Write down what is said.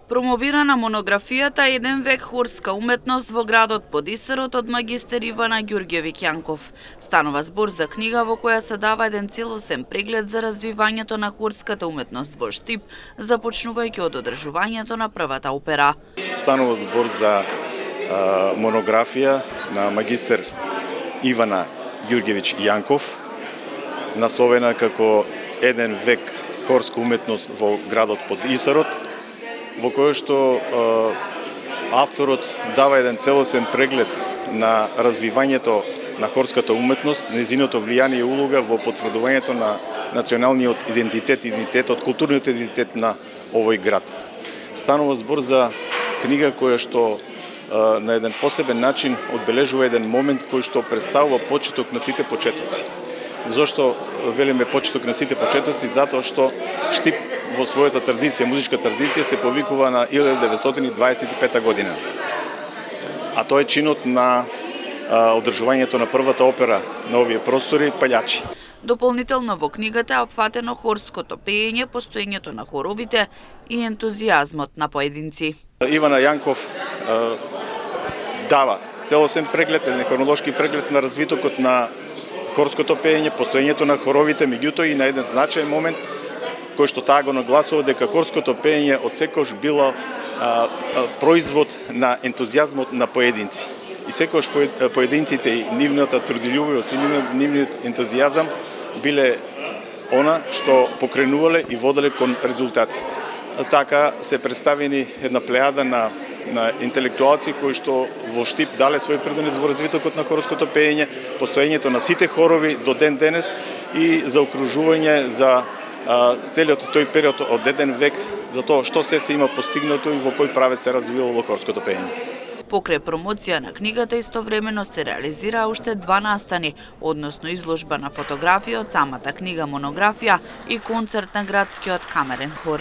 Промовирана монографијата Еден век хорска уметност во градот под Исарот од магистер Ивана Ѓурѓевиќ Јанков. Станува збор за книга во која се дава еден целосен преглед за развивањето на хорската уметност во Штип, започнувајќи од одржувањето на првата опера. Станува збор за монографија на магистер Ивана Ѓурѓевиќ Јанков, насловена како Еден век хорска уметност во градот под Исарот, во кој што авторот дава еден целосен преглед на развивањето на хорската уметност, незиното влијание и улога во потврдувањето на националниот идентитет, културниот идентитет на овој град. Станува збор за книга која што на еден посебен начин одбележува еден момент кој што представува почеток на сите почетоци. Зошто велиме почеток на сите почетоци? Затоа што Штип во својата традиција, музичка традиција, се повикува на 1925 година. А тоа е чинот на одржувањето на првата опера на овие простори, Паѓачи. Дополнително во книгата е опфатено хорското пеење, постоењето на хоровите и ентузијазмот на поединци. Ивана Јанков дава целосен преглед, еден хронолошки преглед на развитокот на хорското пеење, постоењето на хоровите, меѓутоа и на еден значаен момент кој што таа го нагласува дека хорското пеење од секогаш било производ на ентузијазмот на поединци. И секогаш поединците и нивната трудолюбивост и нивниот ентузијазам биле она што покренувале и воделе кон резултати. Така се представени една плејада на интелектуалци кои што во Штип дале свој придонес во развитокот на хорското пеење, постоењето на сите хорови до ден денес и за окружување за целиот тој период од еден век за тоа што се има постигнато и во кој правец се развивало хорското пеење. Покрај промоција на книгата истовремено се реализира уште 2 настани, односно изложба на фотографија од самата книга монографија и концерт на градскиот камерен хор.